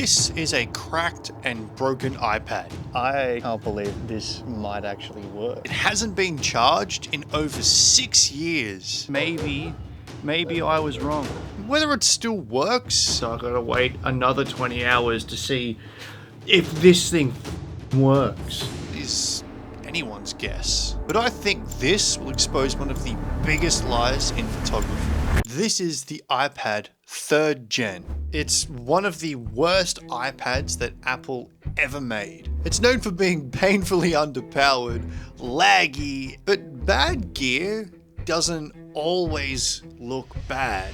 This is a cracked and broken iPad. I can't believe this might actually work. It hasn't been charged in over 6 years. Maybe I was wrong. Whether it still works, So I gotta wait another 20 hours to see if this thing works. is anyone's guess. But I think this will expose one of the biggest lies in photography. This is the iPad 3rd Gen. It's one of the worst iPads that Apple ever made. It's known for being painfully underpowered, laggy, but bad gear doesn't always look bad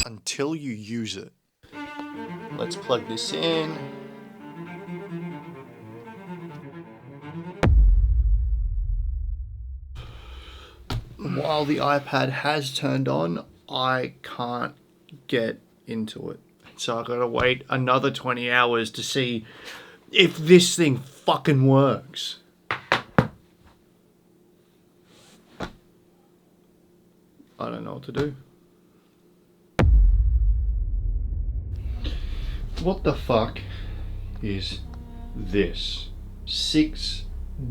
until you use it. Let's plug this in. While the iPad has turned on, I can't get into it. So I gotta wait another 20 hours to see if this thing fucking works. I don't know what to do. What the fuck is this? 6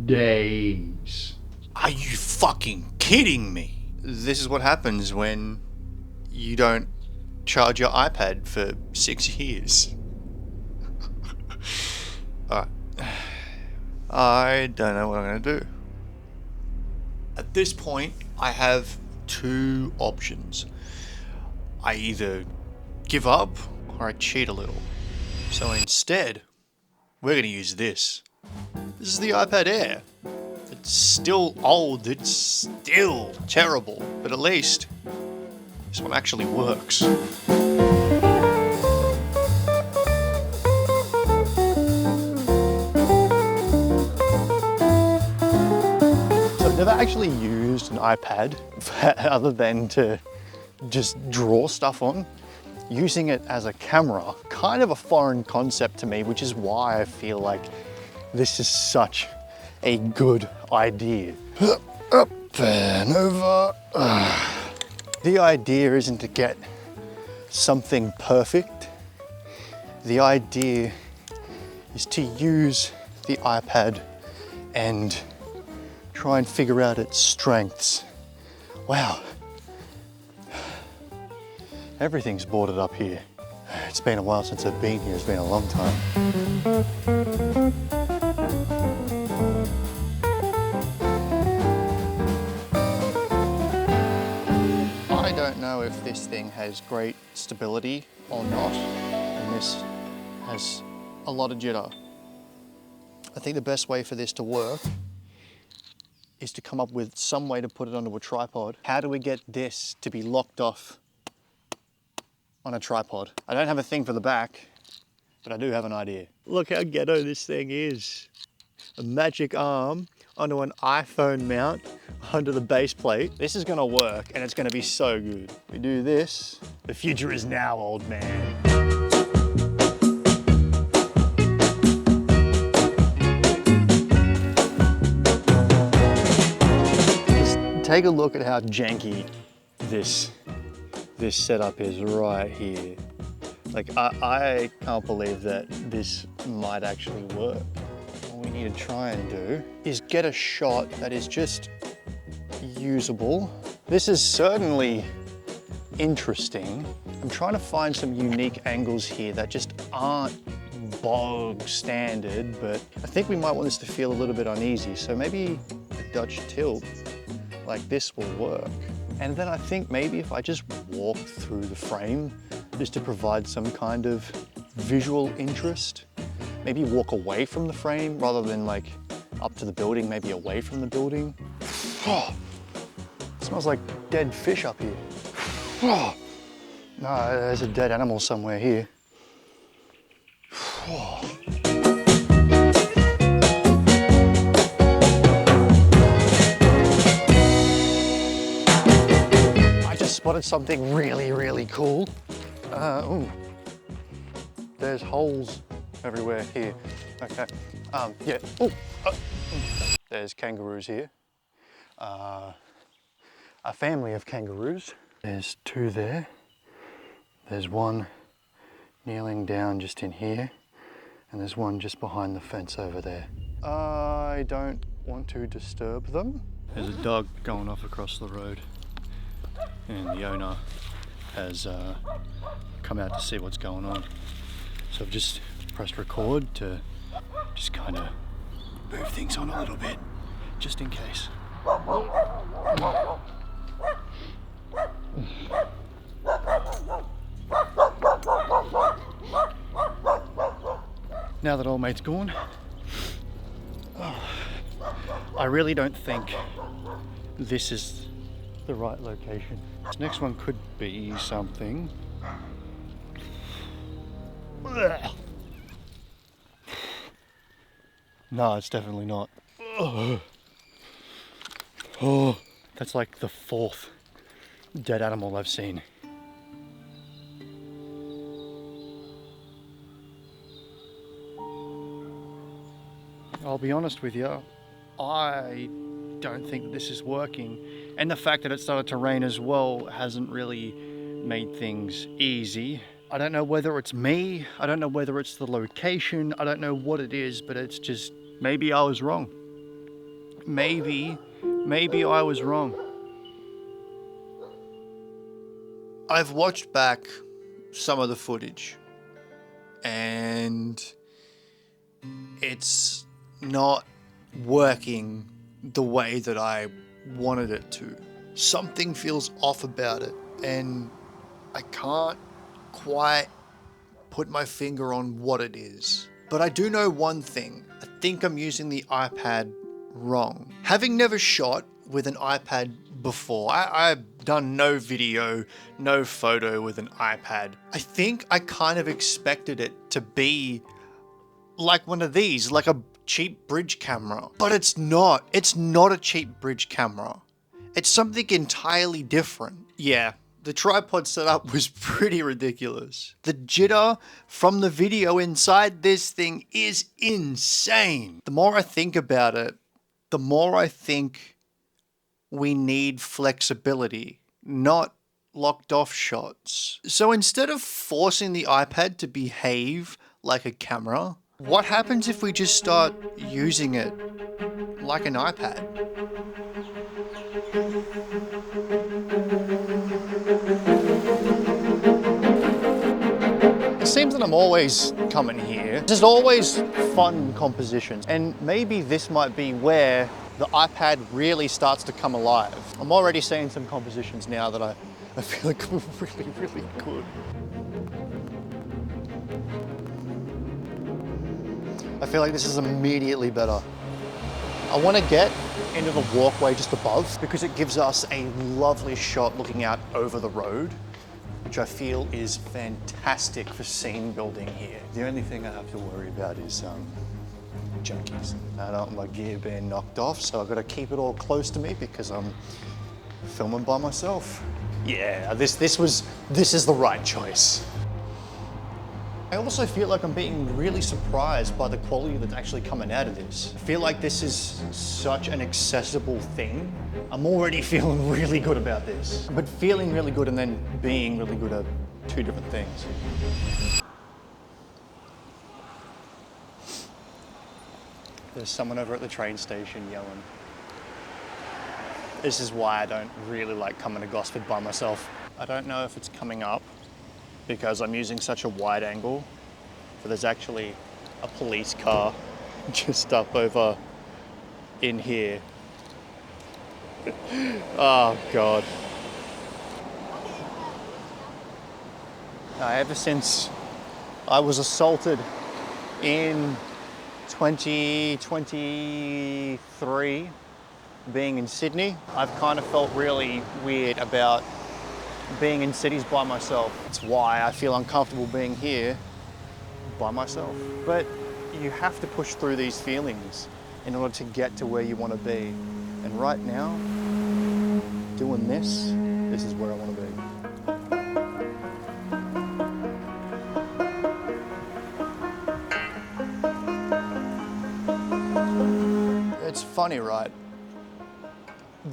days. Are you fucking kidding me? This is what happens when you don't charge your iPad for 6 years. Alright. I don't know what I'm gonna do. At this point, I have two options. I either give up or I cheat a little. So instead, we're gonna use this. This is the iPad Air. It's still old, it's still terrible, but at least this one actually works. So I've never actually used an iPad other than to just draw stuff on. Using it as a camera, kind of a foreign concept to me, which is why I feel like this is such a good idea. Up and over. The idea isn't to get something perfect. The idea is to use the iPad and try and figure out its strengths. Wow. Everything's boarded up here. It's been a while since I've been here. It's been a long time. I don't know if this thing has great stability or not, and this has a lot of jitter. I think the best way for this to work is to come up with some way to put it onto a tripod. How do we get this to be locked off on a tripod? I don't have a thing for the back, but I do have an idea. Look how ghetto this thing is. A magic arm onto an iPhone mount onto the base plate. This is gonna work and it's gonna be so good. We do this. The future is now, old man. Just take a look at how janky this setup is right here. Like, I can't believe that this might actually work. What we need to try and do is get a shot that is just usable. This is certainly interesting. I'm trying to find some unique angles here that just aren't bog standard, but I think we might want this to feel a little bit uneasy. So maybe a Dutch tilt like this will work. And then I think maybe if I just walk through the frame, just to provide some kind of visual interest, maybe walk away from the frame rather than like up to the building, maybe away from the building. Oh, it smells like dead fish up here. Oh, no, there's a dead animal somewhere here. Oh. Spotted something really, really cool. Ooh. There's holes everywhere here. Okay, yeah. Ooh. There's kangaroos here. A family of kangaroos. There's two there. There's one kneeling down just in here. And there's one just behind the fence over there. I don't want to disturb them. There's a dog going off across the road, and the owner has come out to see what's going on. So I've just pressed record to just kind of move things on a little bit, just in case. Now that old mate's gone, I really don't think this is the right location. This next one could be something. No, it's definitely not. Oh, that's like the 4th dead animal I've seen. I'll be honest with you, I don't think that this is working. And the fact that it started to rain as well hasn't really made things easy. I don't know whether it's me, I don't know whether it's the location, I don't know what it is, but it's just, maybe I was wrong. Maybe I was wrong. I've watched back some of the footage, and it's not working the way that I wanted it to. Something feels off about it, and I can't quite put my finger on what it is. But I do know one thing. I think I'm using the iPad wrong. Having never shot with an iPad before, I've done no video, no photo with an iPad. I think I kind of expected it to be like one of these, like a cheap bridge camera. But it's not. It's not a cheap bridge camera. It's something entirely different. Yeah, the tripod setup was pretty ridiculous. The jitter from the video inside this thing is insane. The more I think about it, the more I think we need flexibility, not locked off shots. So instead of forcing the iPad to behave like a camera, what happens if we just start using it like an iPad? It seems that I'm always coming here. There's always fun compositions, and maybe this might be where the iPad really starts to come alive. I'm already seeing some compositions now that I feel like are really, really good. I feel like this is immediately better. I want to get into the walkway just above because it gives us a lovely shot looking out over the road, which I feel is fantastic for scene building here. The only thing I have to worry about is junkies. I don't want my gear being knocked off, so I've got to keep it all close to me because I'm filming by myself. Yeah, this is the right choice. I also feel like I'm being really surprised by the quality that's actually coming out of this. I feel like this is such an accessible thing. I'm already feeling really good about this. But feeling really good and then being really good are two different things. There's someone over at the train station yelling. This is why I don't really like coming to Gosford by myself. I don't know if it's coming up because I'm using such a wide angle, but there's actually a police car just up over in here. Oh God. Ever since I was assaulted in 2023, being in Sydney, I've kind of felt really weird about being in cities by myself. It's why I feel uncomfortable being here by myself. But you have to push through these feelings in order to get to where you want to be. And right now, doing this is where I want to be. It's funny, right?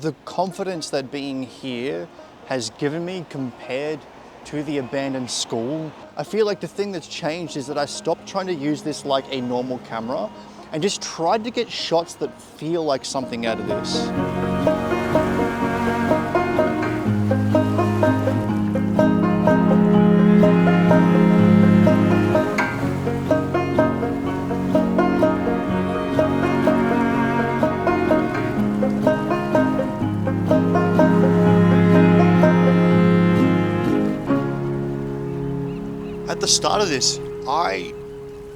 The confidence that being here has given me compared to the abandoned school. I feel like the thing that's changed is that I stopped trying to use this like a normal camera and just tried to get shots that feel like something out of this. At the start of this, I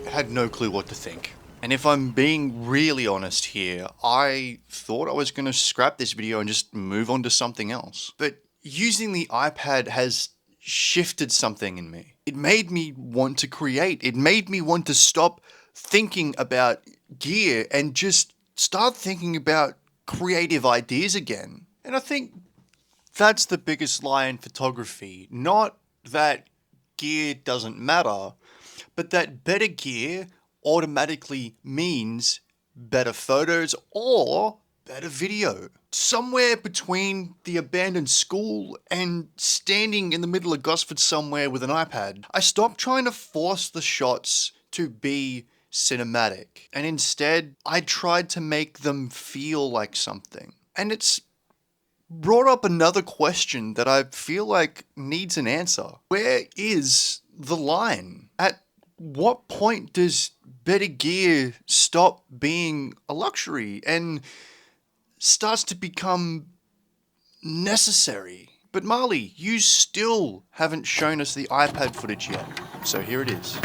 had no clue what to think. And if I'm being really honest here, I thought I was going to scrap this video and just move on to something else. But using the iPad has shifted something in me. It made me want to create. It made me want to stop thinking about gear and just start thinking about creative ideas again. And I think that's the biggest lie in photography. Not that gear doesn't matter, but that better gear automatically means better photos or better video. Somewhere between the abandoned school and standing in the middle of Gosford somewhere with an iPad, I stopped trying to force the shots to be cinematic, and instead I tried to make them feel like something. And it's brought up another question that I feel like needs an answer. Where is the line? At what point does better gear stop being a luxury and starts to become necessary? But Marley, you still haven't shown us the iPad footage yet, so here it is.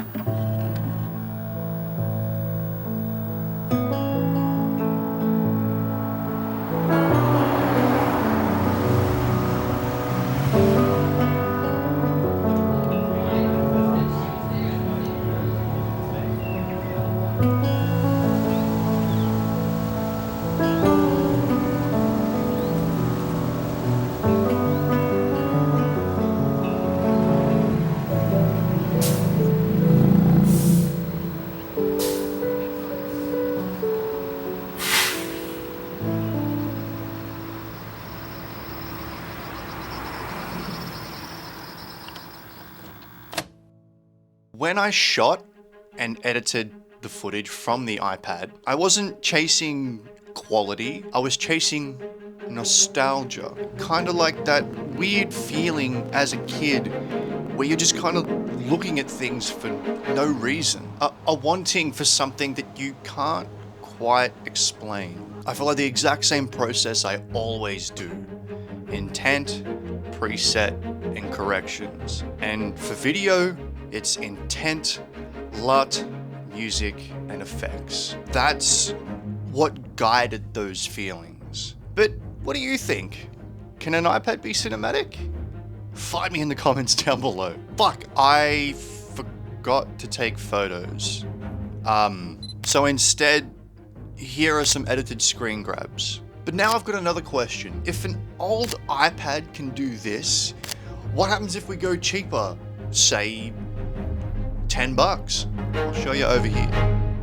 When I shot and edited the footage from the iPad, I wasn't chasing quality, I was chasing nostalgia. Kind of like that weird feeling as a kid where you're just kind of looking at things for no reason. A wanting for something that you can't quite explain. I follow the exact same process I always do. Intent, preset, and corrections. And for video, it's intent, LUT, music, and effects. That's what guided those feelings. But what do you think? Can an iPad be cinematic? Find me in the comments down below. Fuck, I forgot to take photos. So instead, here are some edited screen grabs. But now I've got another question. If an old iPad can do this, what happens if we go cheaper? Say, $10. I'll show you over here.